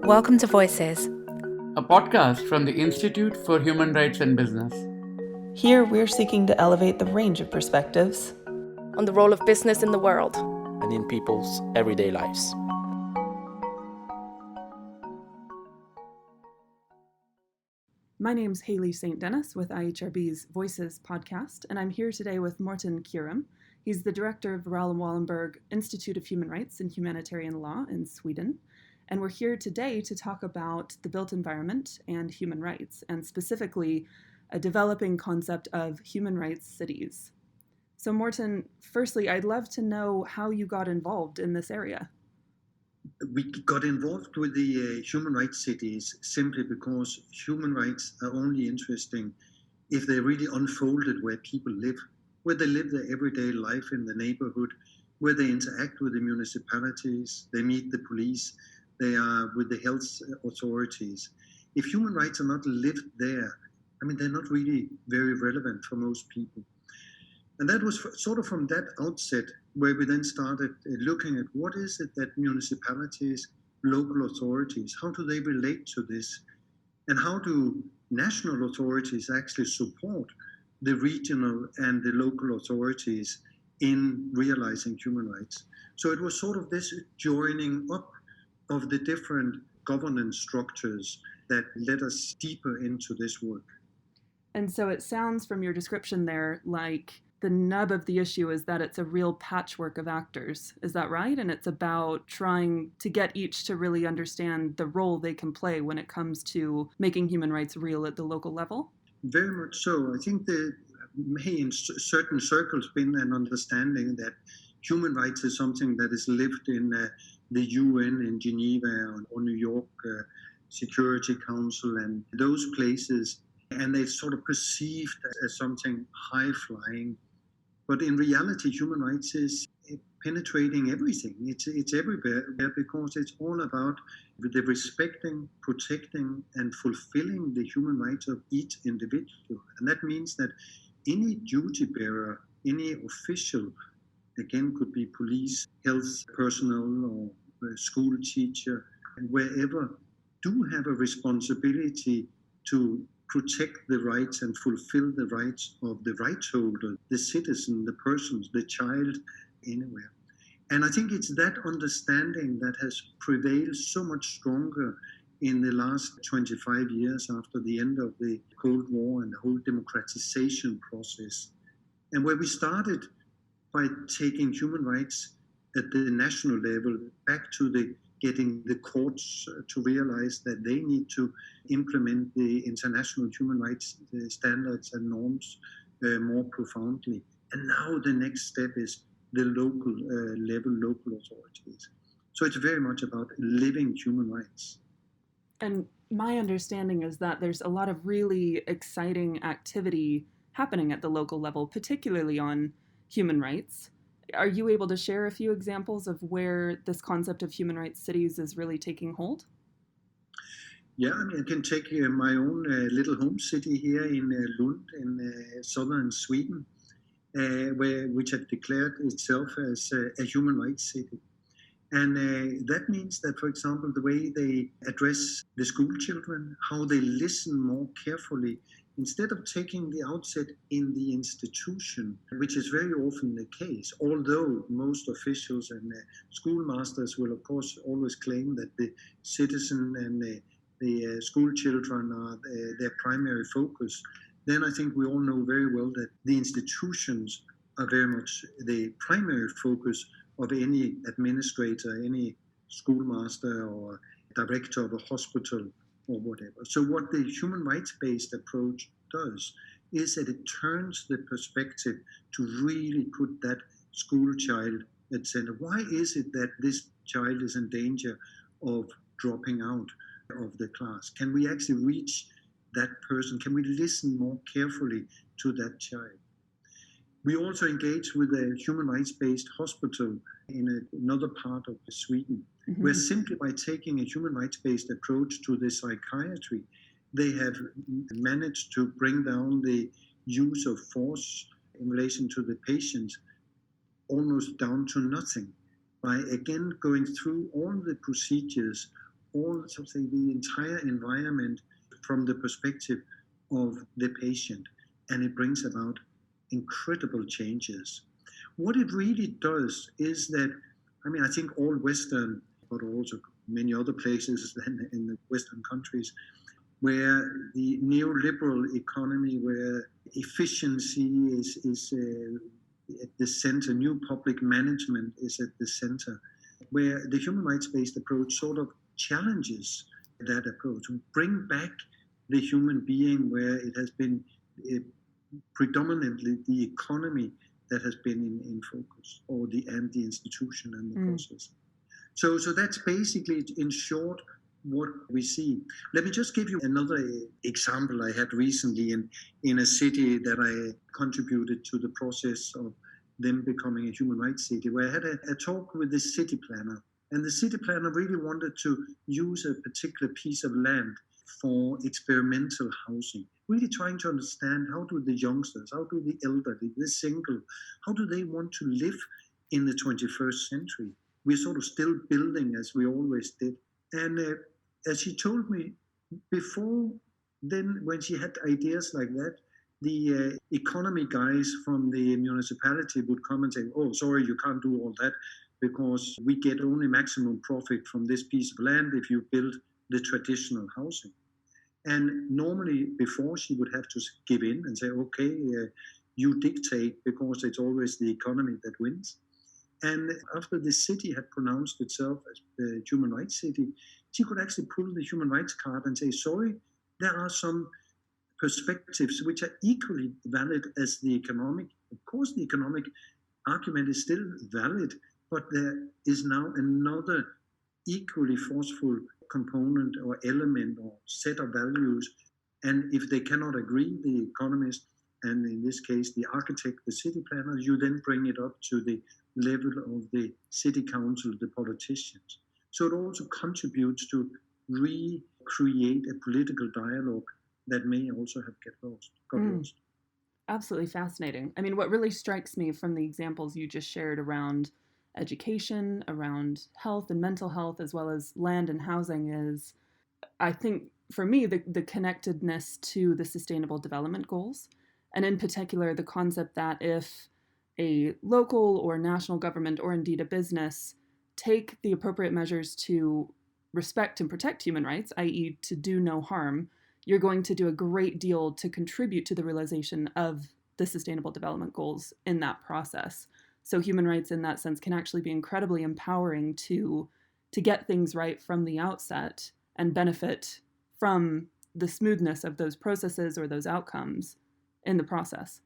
Welcome to Voices, a podcast from the Institute for Human Rights and Business. Here, we're seeking to elevate the range of perspectives on the role of business in the world and in people's everyday lives. My name's Hayley St. Dennis with IHRB's Voices podcast, and I'm here today with Morten Kierum. He's the director of Raoul Wallenberg Institute of Human Rights and Humanitarian Law in Sweden. And we're here today to talk about the built environment and human rights, and specifically a developing concept of human rights cities. So Morten, firstly, I'd love to know how you got involved in this area. We got involved with the human rights cities simply because human rights are only interesting if they're really unfolded where people live, where they live their everyday life in the neighborhood, where they interact with the municipalities, they meet the police, they are with the health authorities. If human rights are not lived there, they're not really very relevant for most people. And that was sort of from that outset where we then started looking at what is it that municipalities, local authorities, how do they relate to this? And how do national authorities actually support the regional and the local authorities in realizing human rights? So it was sort of this joining up of the different governance structures that led us deeper into this work. And so it sounds from your description there like the nub of the issue is that it's a real patchwork of actors. Is that right? And it's about trying to get each to really understand the role they can play when it comes to making human rights real at the local level? Very much so. I think there may in certain circles been an understanding that human rights is something that is lived in the UN in Geneva or New York Security Council and those places, and they're sort of perceived as something high-flying. But in reality, human rights is penetrating everything. It's everywhere because it's all about the respecting, protecting, and fulfilling the human rights of each individual. And that means that any duty bearer, any official, again, could be police, health personnel, or school teacher, and wherever, do have a responsibility to protect the rights and fulfill the rights of the rights holder, the citizen, the persons, the child, anywhere. And I think it's that understanding that has prevailed so much stronger in the last 25 years after the end of the Cold War and the whole democratization process. And where we started by taking human rights at the national level back to getting the courts to realize that they need to implement the international human rights standards and norms more profoundly. And now the next step is the local level, local authorities. So it's very much about living human rights. And my understanding is that there's a lot of really exciting activity happening at the local level, particularly on human rights. Are you able to share a few examples of where this concept of human rights cities is really taking hold? Yeah, I can take my own little home city here in Lund in southern Sweden, which had declared itself as a human rights city. And that means that, for example, the way they address the school children, how they listen more carefully, instead of taking the outset in the institution, which is very often the case, although most officials and schoolmasters will, of course, always claim that the citizen and the school children are their primary focus, then I think we all know very well that the institutions are very much the primary focus of any administrator, any schoolmaster or director of a hospital or whatever. So what the human rights-based approach does is that it turns the perspective to really put that school child at center. Why is it that this child is in danger of dropping out of the class? Can we actually reach that person? Can we listen more carefully to that child? We also engage with a human rights-based hospital in another part of Sweden, where simply by taking a human rights-based approach to the psychiatry, they have managed to bring down the use of force in relation to the patients almost down to nothing by again going through all the procedures all, so to say, the entire environment from the perspective of the patient, and it brings about incredible changes. What it really does is that, I think all Western, but also many other places than in the Western countries, where the neoliberal economy, where efficiency is at the center, new public management is at the center, where the human rights-based approach sort of challenges that approach, bring back the human being where it has been predominantly the economy that has been in focus, or the institution and the process. So that's basically, in short, what we see. Let me just give you another example I had recently in a city that I contributed to the process of them becoming a human rights city, where I had a talk with the city planner. And the city planner really wanted to use a particular piece of land for experimental housing, really trying to understand how do the youngsters, how do the elderly, the single, how do they want to live in the 21st century? We're sort of still building as we always did. And as she told me before then, when she had ideas like that, the economy guys from the municipality would come and say, oh, sorry, you can't do all that because we get only maximum profit from this piece of land if you build the traditional housing. And normally before she would have to give in and say, okay, you dictate, because it's always the economy that wins. And after the city had pronounced itself as a human rights city, she could actually pull the human rights card and say, sorry, there are some perspectives which are equally valid as the economic. Of course, the economic argument is still valid, but there is now another equally forceful component or element or set of values. And if they cannot agree, the economist, and in this case, the architect, the city planner, you then bring it up to the level of the city council, the politicians. So it also contributes to recreate a political dialogue that may also have got lost. Absolutely fascinating. I mean, what really strikes me from the examples you just shared around education, around health and mental health, as well as land and housing is, I think, for me, the connectedness to the Sustainable Development Goals. And in particular, the concept that if a local or national government, or indeed a business, take the appropriate measures to respect and protect human rights, i.e. to do no harm, you're going to do a great deal to contribute to the realization of the Sustainable Development Goals in that process. So human rights in that sense can actually be incredibly empowering to get things right from the outset and benefit from the smoothness of those processes or those outcomes in the process.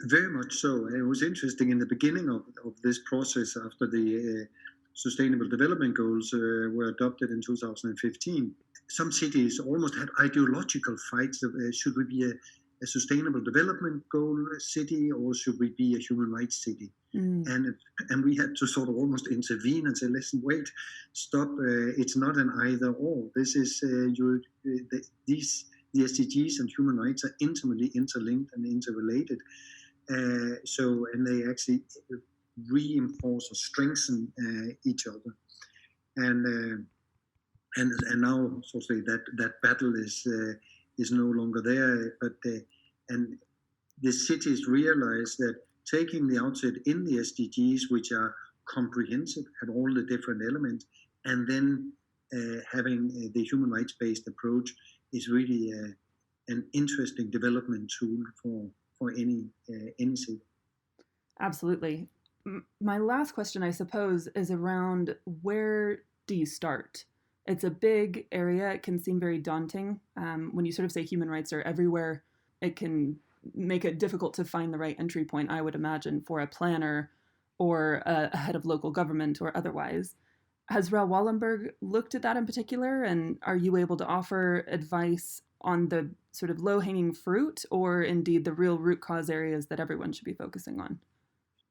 Very much so. It was interesting in the beginning of this process after the Sustainable Development Goals were adopted in 2015. Some cities almost had ideological fights of should we be a Sustainable Development Goal city or should we be a human rights city? And we had to sort of almost intervene and say, listen, wait, stop. It's not an either or. This is the SDGs and human rights are intimately interlinked and interrelated. And they actually reinforce or strengthen each other. And now, so to say, that battle is no longer there. But and the cities realize that taking the outset in the SDGs, which are comprehensive, have all the different elements, and then having the human rights-based approach is really an interesting development tool for any city. Absolutely. My last question, I suppose, is around where do you start? It's a big area. It can seem very daunting. When you sort of say human rights are everywhere, it can make it difficult to find the right entry point, I would imagine, for a planner or a head of local government or otherwise. Has Raoul Wallenberg looked at that in particular? And are you able to offer advice on the sort of low-hanging fruit or indeed the real root cause areas that everyone should be focusing on?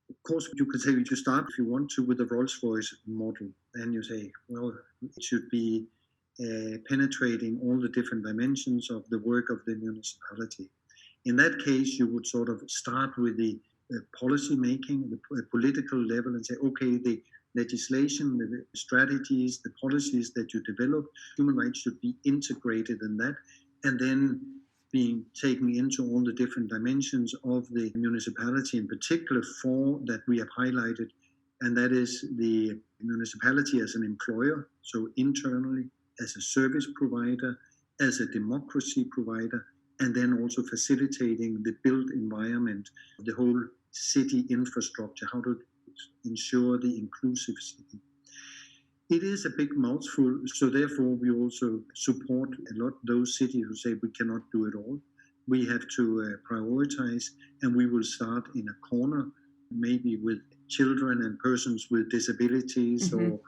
Of course, you can say you start, if you want to, with the Rolls-Royce model. And you say, well, it should be penetrating all the different dimensions of the work of the municipality. In that case, you would sort of start with the policy making, the political level, and say, okay, the legislation, the strategies, the policies that you develop, human rights should be integrated in that, and then being taken into all the different dimensions of the municipality, in particular four that we have highlighted, and that is the municipality as an employer, so internally, as a service provider, as a democracy provider, and then also facilitating the built environment, the whole city infrastructure, how to ensure the inclusive city. It is a big mouthful, so therefore we also support a lot those cities who say we cannot do it all. We have to prioritize, and we will start in a corner, maybe with children and persons with disabilities, or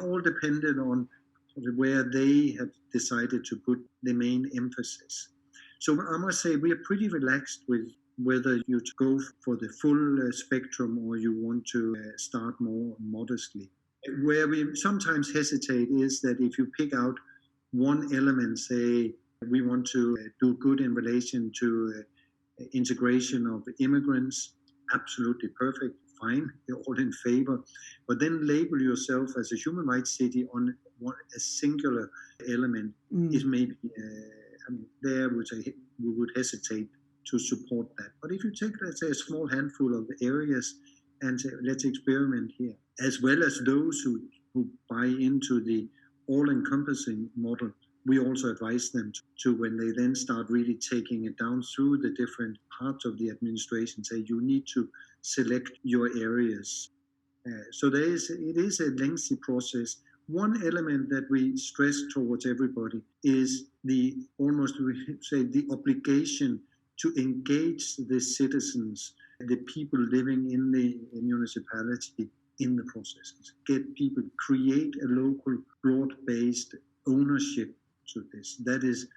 all dependent on where they have decided to put the main emphasis. So I must say we are pretty relaxed with whether you go for the full spectrum or you want to start more modestly. Where we sometimes hesitate is that if you pick out one element, say we want to do good in relation to integration of immigrants, absolutely perfect, fine, you're all in favor. But then label yourself as a human rights city on a singular element is maybe, there we would hesitate to support that. But if you take, let's say, a small handful of areas and say, let's experiment here, as well as those who buy into the all-encompassing model, we also advise them to, when they then start really taking it down through the different parts of the administration, say you need to select your areas. So it is a lengthy process. One element that we stress towards everybody is the obligation to engage the citizens, the people living in the municipality in the processes. Get people, create a local, broad-based ownership to this. That is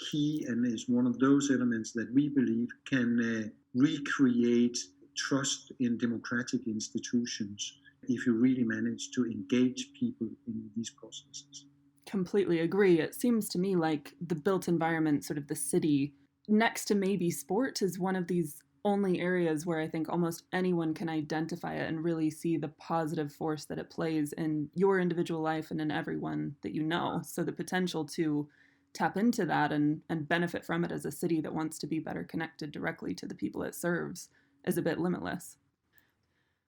key and is one of those elements that we believe can recreate trust in democratic institutions if you really manage to engage people in these processes. Completely agree. It seems to me like the built environment, sort of the city, next to maybe sport, is one of these only areas where I think almost anyone can identify it and really see the positive force that it plays in your individual life and in everyone that you know. So the potential to tap into that and benefit from it as a city that wants to be better connected directly to the people it serves is a bit limitless.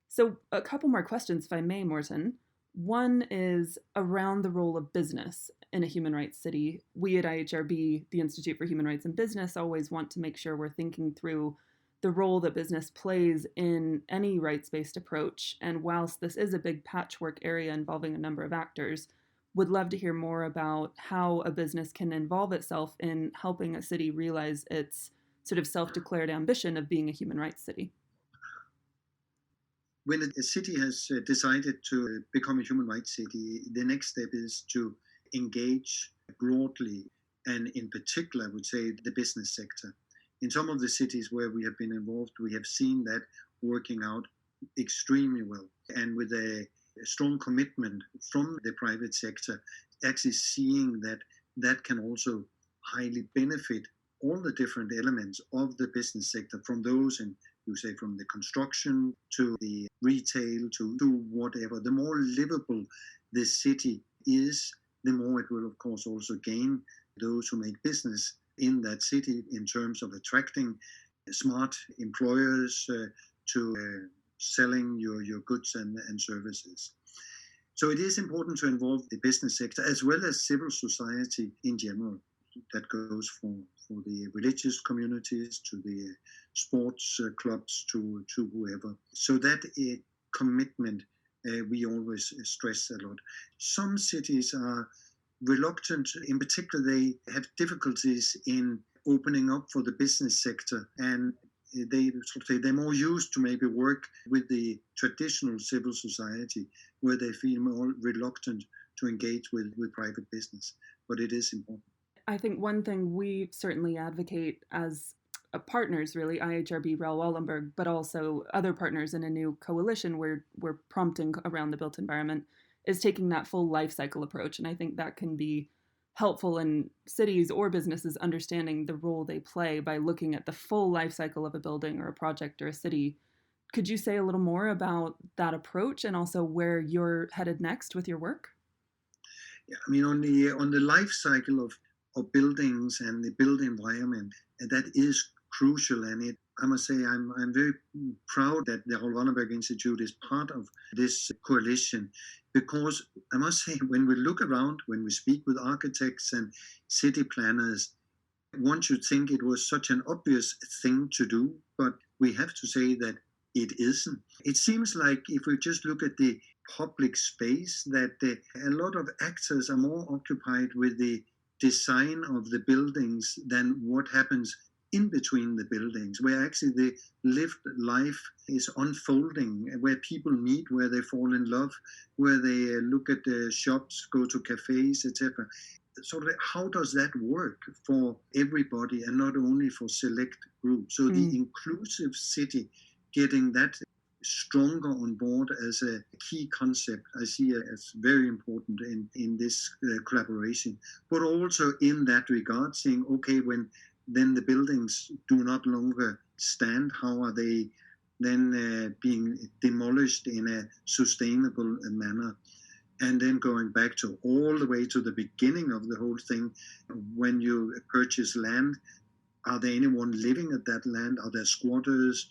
So a couple more questions, if I may, Morten. One is around the role of business in a human rights city. We at IHRB, the Institute for Human Rights and Business, always want to make sure we're thinking through the role that business plays in any rights-based approach. And whilst this is a big patchwork area involving a number of actors, would love to hear more about how a business can involve itself in helping a city realize its sort of self-declared ambition of being a human rights city. When a city has decided to become a human rights city, the next step is to engage broadly, and in particular, I would say, the business sector. In some of the cities where we have been involved, we have seen that working out extremely well, and with a strong commitment from the private sector, actually seeing that that can also highly benefit all the different elements of the business sector, from those in, you say, from the construction to the retail to whatever. The more livable the city is, the more it will, of course, also gain those who make business in that city in terms of attracting smart employers to selling your goods and services. So it is important to involve the business sector as well as civil society in general. That goes for the religious communities to the sports clubs to whoever. So that commitment we always stress a lot. Some cities are reluctant, in particular they have difficulties in opening up for the business sector, and they're more used to maybe work with the traditional civil society where they feel more reluctant to engage with private business. But it is important. I think one thing we certainly advocate as partners, really, IHRB, Raoul Wallenberg, but also other partners in a new coalition we're prompting around the built environment, is taking that full life cycle approach. And I think that can be helpful in cities or businesses understanding the role they play by looking at the full life cycle of a building or a project or a city Could you say a little more about that approach and also where you're headed next with your work? Yeah, I mean, on the life cycle of buildings and the built environment, that is crucial. And I must say, I'm very proud that the Raoul Wallenberg Institute is part of this coalition, because I must say, when we look around, when we speak with architects and city planners, one should think it was such an obvious thing to do, but we have to say that it isn't. It seems like if we just look at the public space, that a lot of actors are more occupied with the design of the buildings than what happens in between the buildings, where actually the lived life is unfolding, where people meet, where they fall in love, where they look at the shops, go to cafes, etc. So how does that work for everybody and not only for select groups? So the inclusive city, getting that stronger on board as a key concept, I see as very important in this collaboration. But also in that regard, saying, okay, when then the buildings do not longer stand, how are they then being demolished in a sustainable manner? And then going back to all the way to the beginning of the whole thing, when you purchase land, are there anyone living at that land? Are there squatters,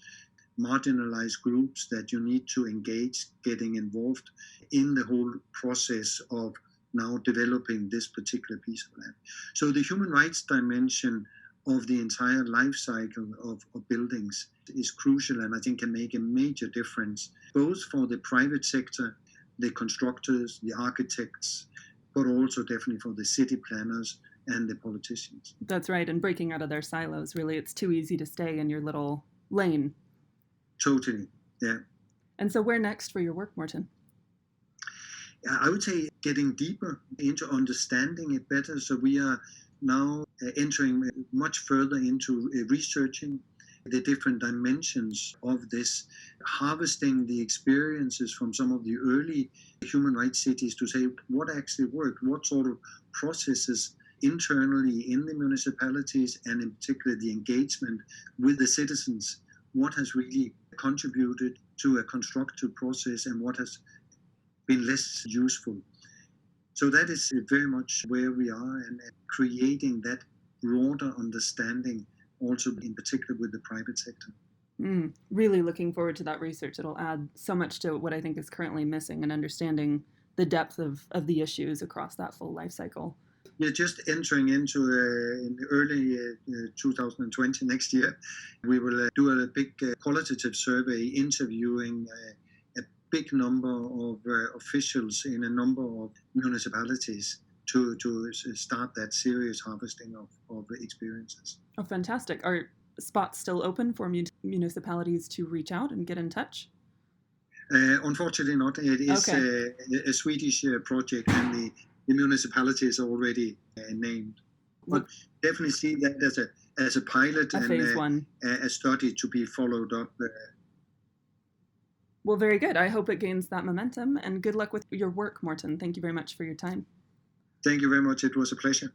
marginalized groups that you need to engage, getting involved in the whole process of now developing this particular piece of land? So the human rights dimension of the entire life cycle of buildings is crucial, and I think can make a major difference, both for the private sector, the constructors, the architects, but also definitely for the city planners and the politicians. That's right, and breaking out of their silos, really. It's too easy to stay in your little lane. Totally, yeah. And so where next for your work, Morten? I would say getting deeper into understanding it better. So we are now entering much further into researching the different dimensions of this, harvesting the experiences from some of the early human rights cities to say what actually worked, what sort of processes internally in the municipalities, and in particular the engagement with the citizens, what has really contributed to a constructive process and what has been less useful. So that is very much where we are, and creating that broader understanding also in particular with the private sector. Really looking forward to that research. It'll add so much to what I think is currently missing and understanding the depth of the issues across that full life cycle. We're just entering into in the early 2020, next year, we will do a big qualitative survey interviewing a big number of officials in a number of municipalities to start that serious harvesting of experiences. Oh, fantastic. Are spots still open for municipalities to reach out and get in touch? Unfortunately not. It is Okay. a Swedish project, and the municipality is already named. But definitely see that as a pilot and phase one. A study to be followed up. Well, very good. I hope it gains that momentum, and good luck with your work, Morten. Thank you very much for your time. Thank you very much. It was a pleasure.